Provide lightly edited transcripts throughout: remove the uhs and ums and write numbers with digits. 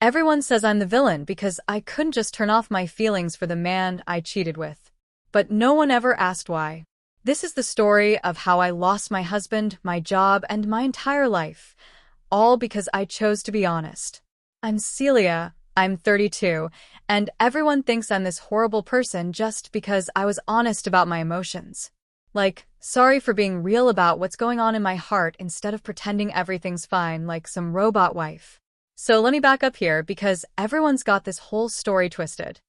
Everyone says I'm the villain because I couldn't just turn off my feelings for the man I cheated with. But no one ever asked why. This is the story of how I lost my husband, my job, and my entire life, all because I chose to be honest. I'm Celia, I'm 32, and everyone thinks I'm this horrible person just because I was honest about my emotions. Like, sorry for being real about what's going on in my heart instead of pretending everything's fine like some robot wife. So let me back up here because everyone's got this whole story twisted.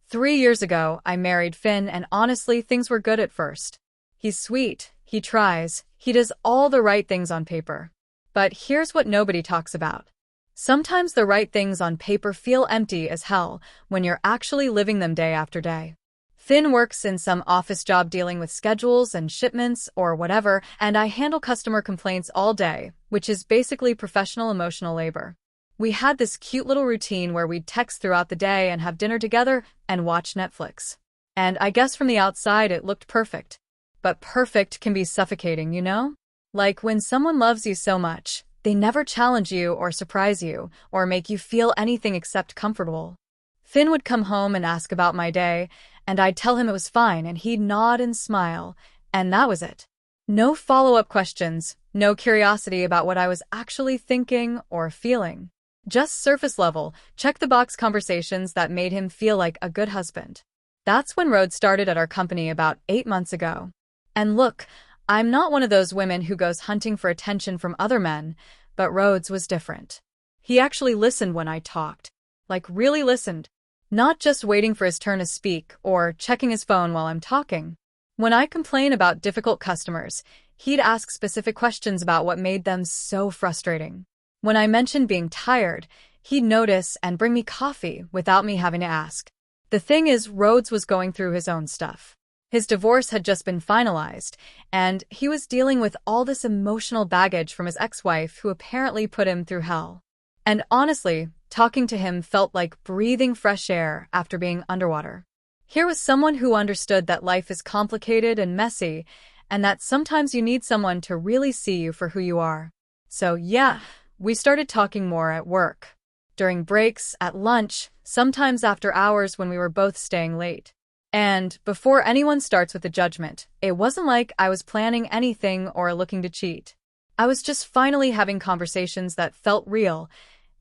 3 years ago, I married Finn, and honestly, things were good at first. He's sweet, he tries, he does all the right things on paper. But here's what nobody talks about. Sometimes the right things on paper feel empty as hell when you're actually living them day after day. Finn works in some office job dealing with schedules and shipments or whatever, and I handle customer complaints all day, which is basically professional emotional labor. We had this cute little routine where we'd text throughout the day and have dinner together and watch Netflix. And I guess from the outside it looked perfect. But perfect can be suffocating, you know? Like when someone loves you so much, they never challenge you or surprise you or make you feel anything except comfortable. Finn would come home and ask about my day, and I'd tell him it was fine, and he'd nod and smile, and that was it. No follow-up questions, no curiosity about what I was actually thinking or feeling. Just surface level, check-the-box conversations that made him feel like a good husband. That's when Rhodes started at our company about 8 months ago. And look, I'm not one of those women who goes hunting for attention from other men, but Rhodes was different. He actually listened when I talked. Like really listened. Not just waiting for his turn to speak or checking his phone while I'm talking. When I complain about difficult customers, he'd ask specific questions about what made them so frustrating. When I mentioned being tired, he'd notice and bring me coffee without me having to ask. The thing is, Rhodes was going through his own stuff. His divorce had just been finalized, and he was dealing with all this emotional baggage from his ex-wife who apparently put him through hell. And honestly, talking to him felt like breathing fresh air after being underwater. Here was someone who understood that life is complicated and messy, and that sometimes you need someone to really see you for who you are. So yeah, we started talking more at work. During breaks, at lunch, sometimes after hours when we were both staying late. And before anyone starts with a judgment, it wasn't like I was planning anything or looking to cheat. I was just finally having conversations that felt real,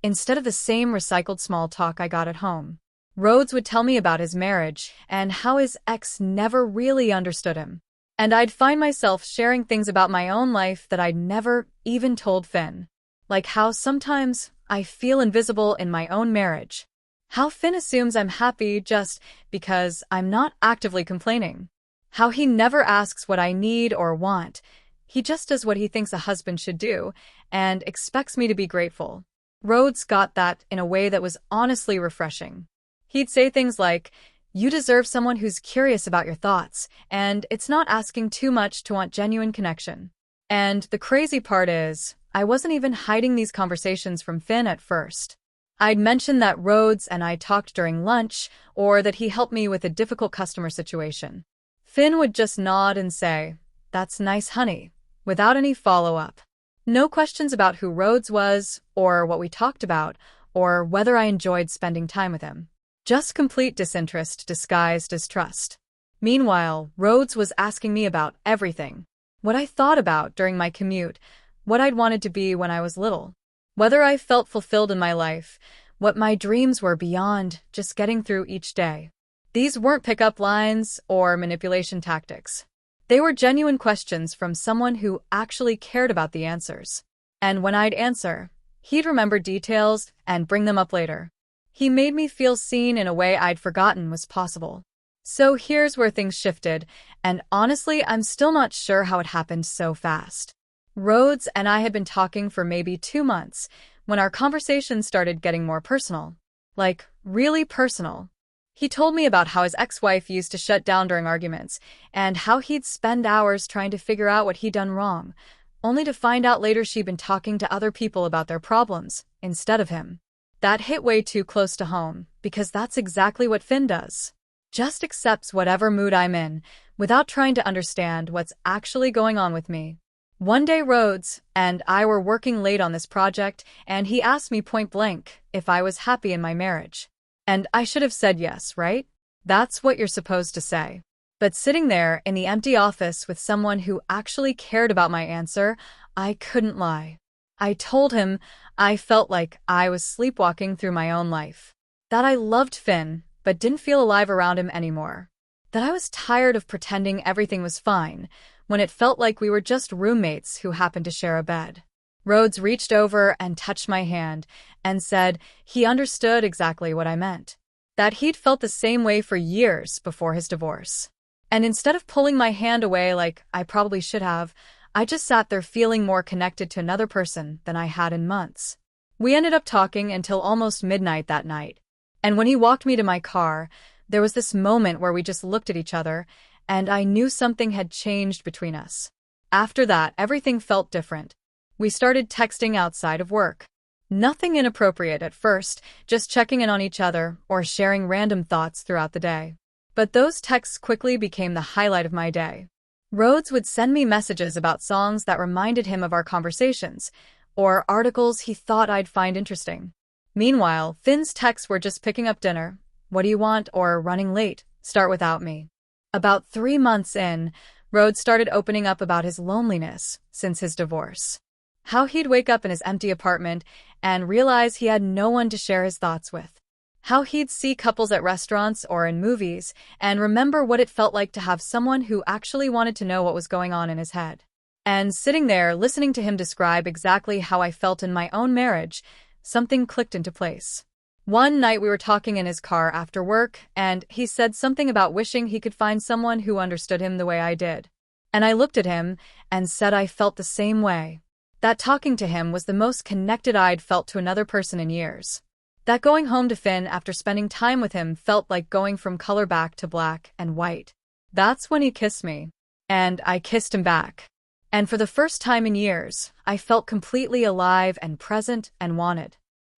instead of the same recycled small talk I got at home. Rhodes would tell me about his marriage and how his ex never really understood him. And I'd find myself sharing things about my own life that I'd never even told Finn. Like how sometimes I feel invisible in my own marriage. How Finn assumes I'm happy just because I'm not actively complaining. How he never asks what I need or want. He just does what he thinks a husband should do and expects me to be grateful. Rhodes got that in a way that was honestly refreshing. He'd say things like, "You deserve someone who's curious about your thoughts, and it's not asking too much to want genuine connection." And the crazy part is, I wasn't even hiding these conversations from Finn at first. I'd mentioned that Rhodes and I talked during lunch, or that he helped me with a difficult customer situation. Finn would just nod and say, "That's nice, honey," without any follow-up. No questions about who Rhodes was, or what we talked about, or whether I enjoyed spending time with him. Just complete disinterest disguised as trust. Meanwhile, Rhodes was asking me about everything. What I thought about during my commute, what I'd wanted to be when I was little, whether I felt fulfilled in my life, what my dreams were beyond just getting through each day. These weren't pickup lines or manipulation tactics. They were genuine questions from someone who actually cared about the answers. And when I'd answer, he'd remember details and bring them up later. He made me feel seen in a way I'd forgotten was possible. So here's where things shifted, and honestly, I'm still not sure how it happened so fast. Rhodes and I had been talking for maybe 2 months when our conversation started getting more personal. Like, really personal. He told me about how his ex-wife used to shut down during arguments, and how he'd spend hours trying to figure out what he'd done wrong, only to find out later she'd been talking to other people about their problems, instead of him. That hit way too close to home, because that's exactly what Finn does. Just accepts whatever mood I'm in, without trying to understand what's actually going on with me. One day Rhodes and I were working late on this project, and he asked me point blank if I was happy in my marriage. And I should have said yes, right? That's what you're supposed to say. But sitting there in the empty office with someone who actually cared about my answer, I couldn't lie. I told him I felt like I was sleepwalking through my own life. That I loved Finn, but didn't feel alive around him anymore. That I was tired of pretending everything was fine, when it felt like we were just roommates who happened to share a bed. Rhodes reached over and touched my hand and said he understood exactly what I meant. That he'd felt the same way for years before his divorce. And instead of pulling my hand away like I probably should have, I just sat there feeling more connected to another person than I had in months. We ended up talking until almost midnight that night. And when he walked me to my car, there was this moment where we just looked at each other, and I knew something had changed between us. After that, everything felt different. We started texting outside of work. Nothing inappropriate at first, just checking in on each other or sharing random thoughts throughout the day. But those texts quickly became the highlight of my day. Rhodes would send me messages about songs that reminded him of our conversations, or articles he thought I'd find interesting. Meanwhile, Finn's texts were just picking up dinner, what do you want, or running late, start without me. About 3 months in, Rhodes started opening up about his loneliness since his divorce. How he'd wake up in his empty apartment and realize he had no one to share his thoughts with. How he'd see couples at restaurants or in movies and remember what it felt like to have someone who actually wanted to know what was going on in his head. And sitting there listening to him describe exactly how I felt in my own marriage, something clicked into place. One night we were talking in his car after work, and he said something about wishing he could find someone who understood him the way I did. And I looked at him and said I felt the same way. That talking to him was the most connected I'd felt to another person in years. That going home to Finn after spending time with him felt like going from color back to black and white. That's when he kissed me. And I kissed him back. And for the first time in years, I felt completely alive and present and wanted.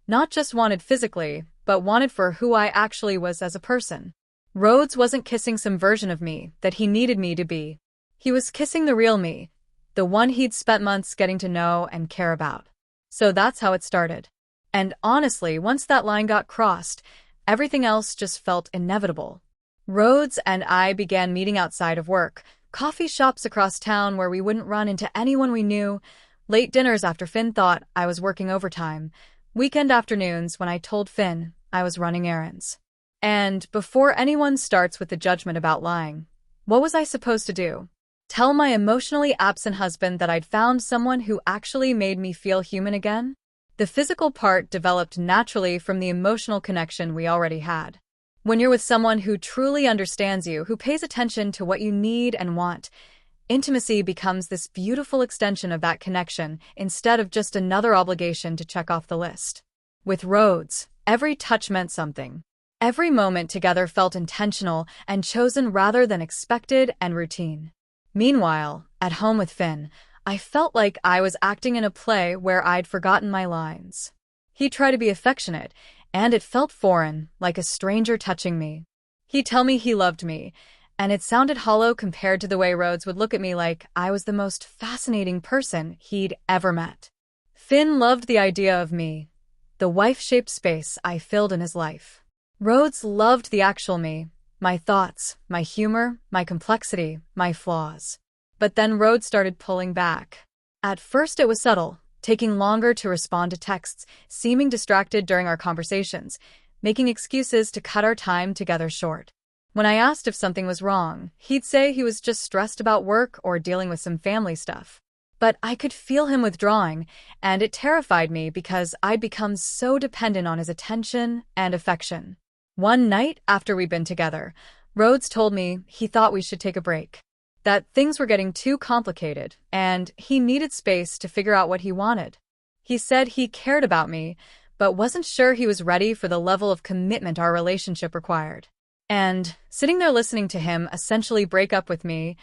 Not just wanted physically, but wanted for who I actually was as a person. Rhodes wasn't kissing some version of me that he needed me to be. He was kissing the real me, the one he'd spent months getting to know and care about. So that's how it started. And honestly, once that line got crossed, everything else just felt inevitable. Rhodes and I began meeting outside of work, coffee shops across town where we wouldn't run into anyone we knew, late dinners after Finn thought I was working overtime, weekend afternoons when I told Finn I was running errands. And before anyone starts with the judgment about lying, what was I supposed to do? Tell my emotionally absent husband that I'd found someone who actually made me feel human again? The physical part developed naturally from the emotional connection we already had. When you're with someone who truly understands you, who pays attention to what you need and want, intimacy becomes this beautiful extension of that connection instead of just another obligation to check off the list. With Rhodes, every touch meant something. Every moment together felt intentional and chosen rather than expected and routine. Meanwhile, at home with Finn, I felt like I was acting in a play where I'd forgotten my lines. He'd try to be affectionate, and it felt foreign, like a stranger touching me. He'd tell me he loved me, and it sounded hollow compared to the way Rhodes would look at me like I was the most fascinating person he'd ever met. Finn loved the idea of me, the wife-shaped space I filled in his life. Rhodes loved the actual me, my thoughts, my humor, my complexity, my flaws. But then Rhodes started pulling back. At first it was subtle, taking longer to respond to texts, seeming distracted during our conversations, making excuses to cut our time together short. When I asked if something was wrong, he'd say he was just stressed about work or dealing with some family stuff. But I could feel him withdrawing, and it terrified me because I'd become so dependent on his attention and affection. One night after we'd been together, Rhodes told me he thought we should take a break. That things were getting too complicated, and he needed space to figure out what he wanted. He said he cared about me, but wasn't sure he was ready for the level of commitment our relationship required. And, sitting there listening to him essentially break up with me,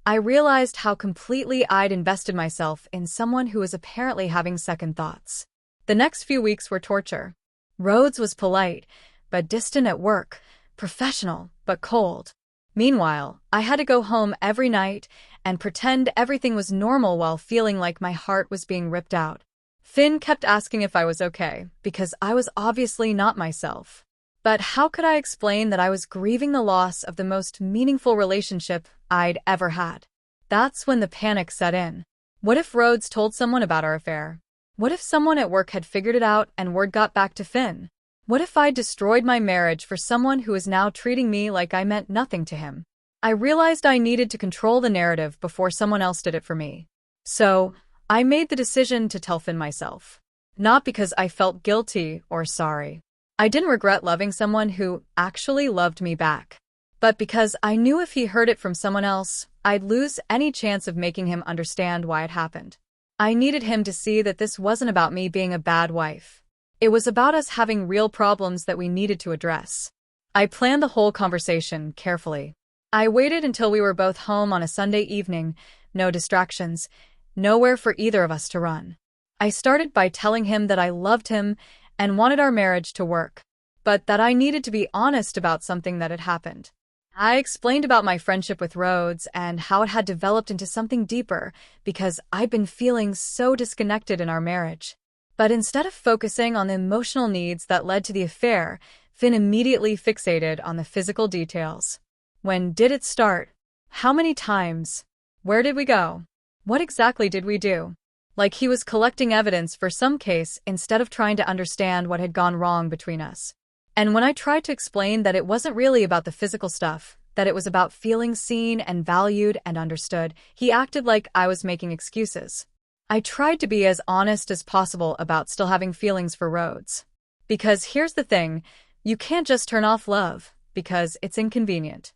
I realized how completely I'd invested myself in someone who was apparently having second thoughts. The next few weeks were torture. Rhodes was polite, but distant at work, professional, but cold. Meanwhile, I had to go home every night and pretend everything was normal while feeling like my heart was being ripped out. Finn kept asking if I was okay, because I was obviously not myself. But how could I explain that I was grieving the loss of the most meaningful relationship I'd ever had? That's when the panic set in. What if Rhodes told someone about our affair? What if someone at work had figured it out and word got back to Finn? What if I destroyed my marriage for someone who is now treating me like I meant nothing to him? I realized I needed to control the narrative before someone else did it for me. So, I made the decision to tell Finn myself. Not because I felt guilty or sorry. I didn't regret loving someone who actually loved me back. But because I knew if he heard it from someone else, I'd lose any chance of making him understand why it happened. I needed him to see that this wasn't about me being a bad wife. It was about us having real problems that we needed to address. I planned the whole conversation carefully. I waited until we were both home on a Sunday evening, no distractions, nowhere for either of us to run. I started by telling him that I loved him and wanted our marriage to work, but that I needed to be honest about something that had happened. I explained about my friendship with Rhodes and how it had developed into something deeper because I'd been feeling so disconnected in our marriage. But instead of focusing on the emotional needs that led to the affair, Finn immediately fixated on the physical details. When did it start? How many times? Where did we go? What exactly did we do? Like he was collecting evidence for some case instead of trying to understand what had gone wrong between us. And when I tried to explain that it wasn't really about the physical stuff, that it was about feeling seen and valued and understood, he acted like I was making excuses. I tried to be as honest as possible about still having feelings for Rhodes. Because here's the thing, you can't just turn off love, because it's inconvenient.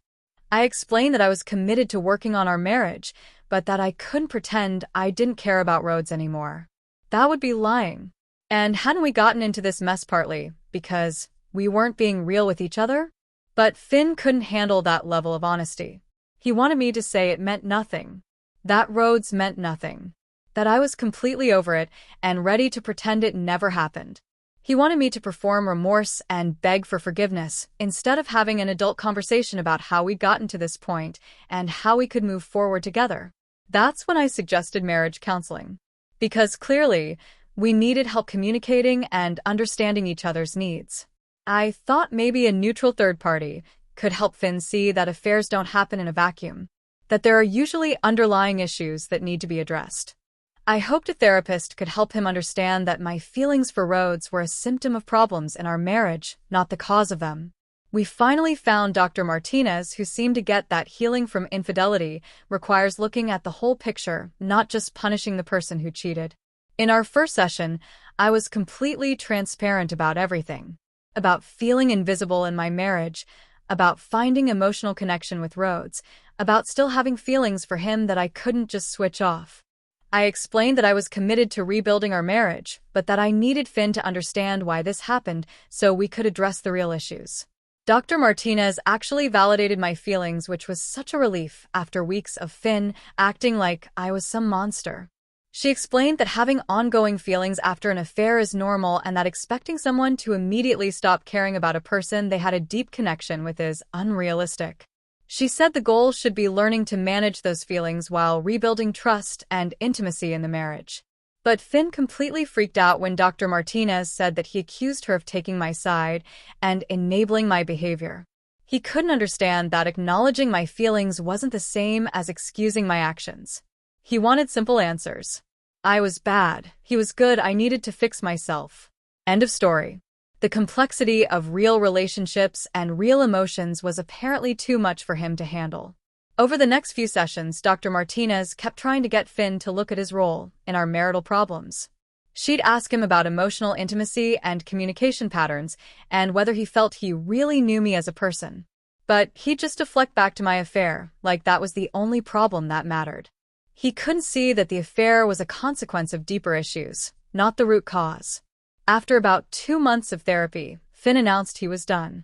I explained that I was committed to working on our marriage, but that I couldn't pretend I didn't care about Rhodes anymore. That would be lying. And hadn't we gotten into this mess partly because we weren't being real with each other? But Finn couldn't handle that level of honesty. He wanted me to say it meant nothing. That Rhodes meant nothing. That I was completely over it and ready to pretend it never happened. He wanted me to perform remorse and beg for forgiveness instead of having an adult conversation about how we'd gotten to this point and how we could move forward together. That's when I suggested marriage counseling. Because clearly, we needed help communicating and understanding each other's needs. I thought maybe a neutral third party could help Finn see that affairs don't happen in a vacuum, that there are usually underlying issues that need to be addressed. I hoped a therapist could help him understand that my feelings for Rhodes were a symptom of problems in our marriage, not the cause of them. We finally found Dr. Martinez, who seemed to get that healing from infidelity requires looking at the whole picture, not just punishing the person who cheated. In our first session, I was completely transparent about everything. About feeling invisible in my marriage, about finding emotional connection with Rhodes, about still having feelings for him that I couldn't just switch off. I explained that I was committed to rebuilding our marriage, but that I needed Finn to understand why this happened so we could address the real issues. Dr. Martinez actually validated my feelings, which was such a relief after weeks of Finn acting like I was some monster. She explained that having ongoing feelings after an affair is normal and that expecting someone to immediately stop caring about a person they had a deep connection with is unrealistic. She said the goal should be learning to manage those feelings while rebuilding trust and intimacy in the marriage. But Finn completely freaked out when Dr. Martinez said that he accused her of taking my side and enabling my behavior. He couldn't understand that acknowledging my feelings wasn't the same as excusing my actions. He wanted simple answers. I was bad. He was good. I needed to fix myself. End of story. The complexity of real relationships and real emotions was apparently too much for him to handle. Over the next few sessions, Dr. Martinez kept trying to get Finn to look at his role in our marital problems. She'd ask him about emotional intimacy and communication patterns and whether he felt he really knew me as a person. But he'd just deflect back to my affair, like that was the only problem that mattered. He couldn't see that the affair was a consequence of deeper issues, not the root cause. After about 2 months of therapy, Finn announced he was done.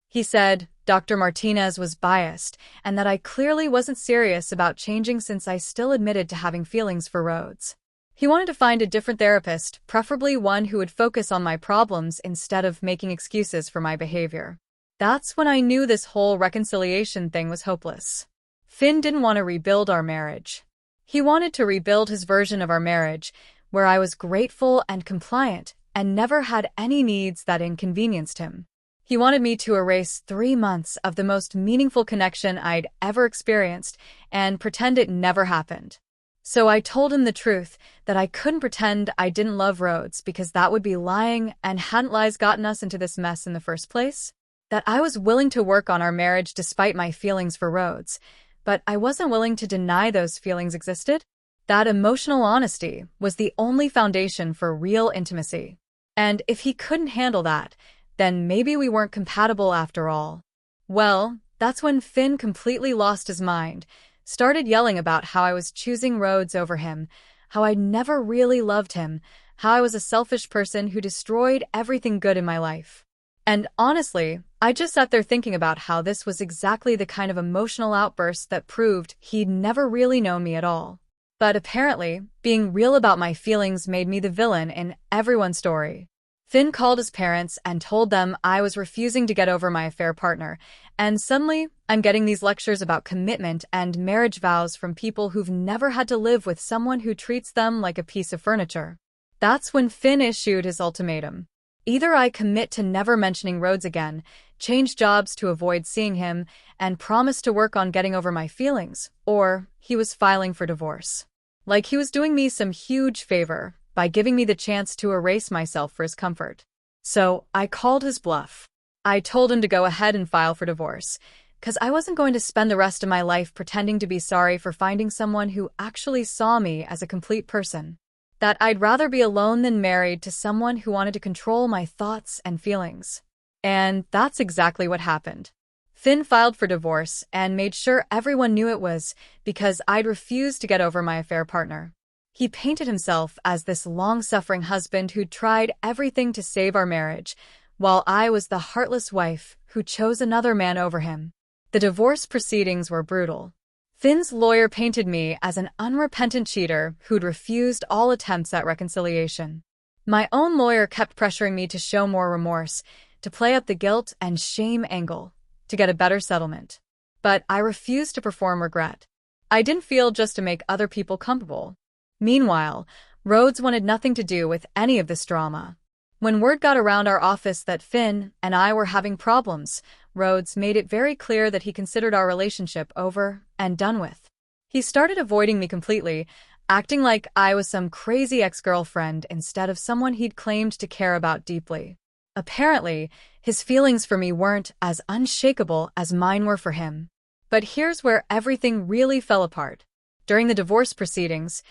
He said Dr. Martinez was biased and that I clearly wasn't serious about changing since I still admitted to having feelings for Rhodes. He wanted to find a different therapist, preferably one who would focus on my problems instead of making excuses for my behavior. That's when I knew this whole reconciliation thing was hopeless. Finn didn't want to rebuild our marriage. He wanted to rebuild his version of our marriage, where I was grateful and compliant and never had any needs that inconvenienced him. He wanted me to erase 3 months of the most meaningful connection I'd ever experienced and pretend it never happened. So I told him the truth, that I couldn't pretend I didn't love Rhodes because that would be lying, and hadn't lies gotten us into this mess in the first place? That I was willing to work on our marriage despite my feelings for Rhodes, but I wasn't willing to deny those feelings existed? That emotional honesty was the only foundation for real intimacy. And if he couldn't handle that, then maybe we weren't compatible after all. Well, that's when Finn completely lost his mind, started yelling about how I was choosing Rhodes over him, how I'd never really loved him, how I was a selfish person who destroyed everything good in my life. And honestly, I just sat there thinking about how this was exactly the kind of emotional outburst that proved he'd never really known me at all. But apparently, being real about my feelings made me the villain in everyone's story. Finn called his parents and told them I was refusing to get over my affair partner, and suddenly, I'm getting these lectures about commitment and marriage vows from people who've never had to live with someone who treats them like a piece of furniture. That's when Finn issued his ultimatum. Either I commit to never mentioning Rhodes again, change jobs to avoid seeing him, and promise to work on getting over my feelings, or he was filing for divorce. Like he was doing me some huge favor by giving me the chance to erase myself for his comfort. So I called his bluff. I told him to go ahead and file for divorce, because I wasn't going to spend the rest of my life pretending to be sorry for finding someone who actually saw me as a complete person. That I'd rather be alone than married to someone who wanted to control my thoughts and feelings. And that's exactly what happened. Finn filed for divorce and made sure everyone knew it was because I'd refused to get over my affair partner. He painted himself as this long-suffering husband who'd tried everything to save our marriage, while I was the heartless wife who chose another man over him. The divorce proceedings were brutal. Finn's lawyer painted me as an unrepentant cheater who'd refused all attempts at reconciliation. My own lawyer kept pressuring me to show more remorse, to play up the guilt and shame angle, to get a better settlement. But I refused to perform regret. I didn't feel just to make other people comfortable. Meanwhile, Rhodes wanted nothing to do with any of this drama. When word got around our office that Finn and I were having problems, Rhodes made it very clear that he considered our relationship over and done with. He started avoiding me completely, acting like I was some crazy ex-girlfriend instead of someone he'd claimed to care about deeply. Apparently, his feelings for me weren't as unshakable as mine were for him. But here's where everything really fell apart. During the divorce proceedings,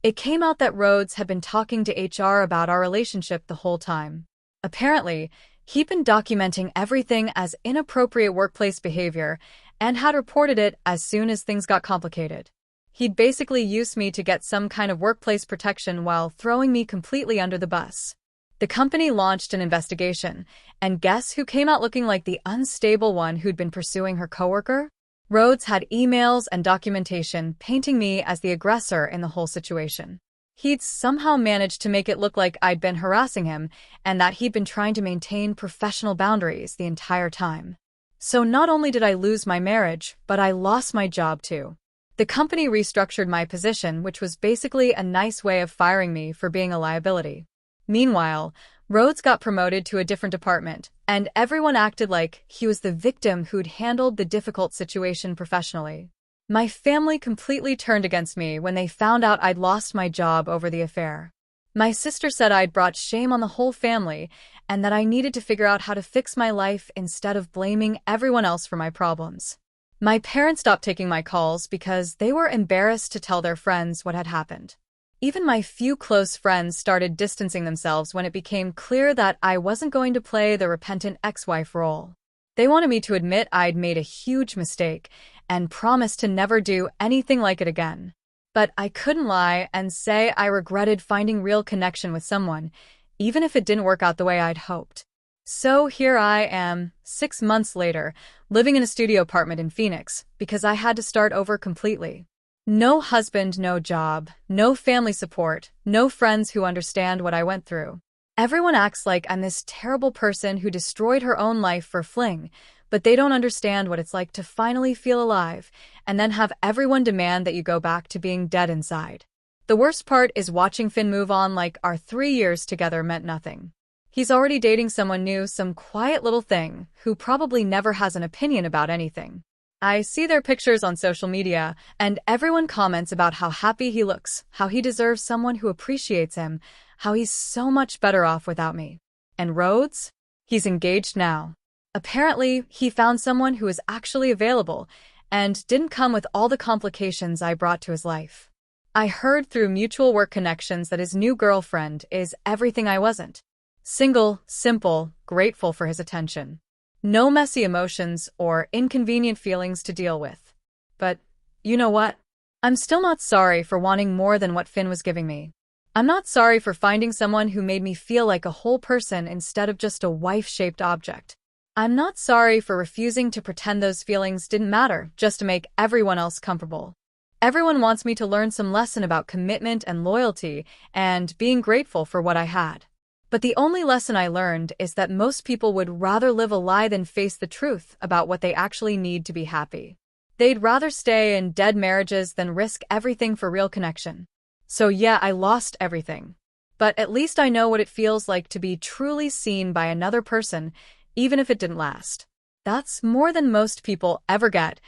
it came out that Rhodes had been talking to HR about our relationship the whole time. Apparently, he'd been documenting everything as inappropriate workplace behavior and had reported it as soon as things got complicated. He'd basically used me to get some kind of workplace protection while throwing me completely under the bus. The company launched an investigation, and guess who came out looking like the unstable one who'd been pursuing her coworker? Rhodes had emails and documentation painting me as the aggressor in the whole situation. He'd somehow managed to make it look like I'd been harassing him and that he'd been trying to maintain professional boundaries the entire time. So not only did I lose my marriage, but I lost my job too. The company restructured my position, which was basically a nice way of firing me for being a liability. Meanwhile, Rhodes got promoted to a different department, and everyone acted like he was the victim who'd handled the difficult situation professionally. My family completely turned against me when they found out I'd lost my job over the affair. My sister said I'd brought shame on the whole family and that I needed to figure out how to fix my life instead of blaming everyone else for my problems. My parents stopped taking my calls because they were embarrassed to tell their friends what had happened. Even my few close friends started distancing themselves when it became clear that I wasn't going to play the repentant ex-wife role. They wanted me to admit I'd made a huge mistake and promise to never do anything like it again. But I couldn't lie and say I regretted finding real connection with someone, even if it didn't work out the way I'd hoped. So here I am, 6 months later, living in a studio apartment in Phoenix because I had to start over completely. No husband, no job, no family support, no friends who understand what I went through. Everyone acts like I'm this terrible person who destroyed her own life for fling, but they don't understand what it's like to finally feel alive and then have everyone demand that you go back to being dead inside. The worst part is watching Finn move on like our 3 years together meant nothing. He's already dating someone new, some quiet little thing, who probably never has an opinion about anything. I see their pictures on social media, and everyone comments about how happy he looks, how he deserves someone who appreciates him, how he's so much better off without me. And Rhodes? He's engaged now. Apparently, he found someone who is actually available and didn't come with all the complications I brought to his life. I heard through mutual work connections that his new girlfriend is everything I wasn't. Single, simple, grateful for his attention. No messy emotions or inconvenient feelings to deal with. But, you know what? I'm still not sorry for wanting more than what Finn was giving me. I'm not sorry for finding someone who made me feel like a whole person instead of just a wife-shaped object. I'm not sorry for refusing to pretend those feelings didn't matter just to make everyone else comfortable. Everyone wants me to learn some lesson about commitment and loyalty and being grateful for what I had. But the only lesson I learned is that most people would rather live a lie than face the truth about what they actually need to be happy. They'd rather stay in dead marriages than risk everything for real connection. So yeah, I lost everything. But at least I know what it feels like to be truly seen by another person, even if it didn't last. That's more than most people ever get,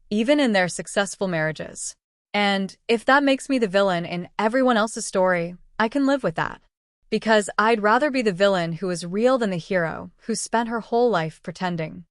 even in their successful marriages. And if that makes me the villain in everyone else's story, I can live with that. Because I'd rather be the villain who is real than the hero who spent her whole life pretending.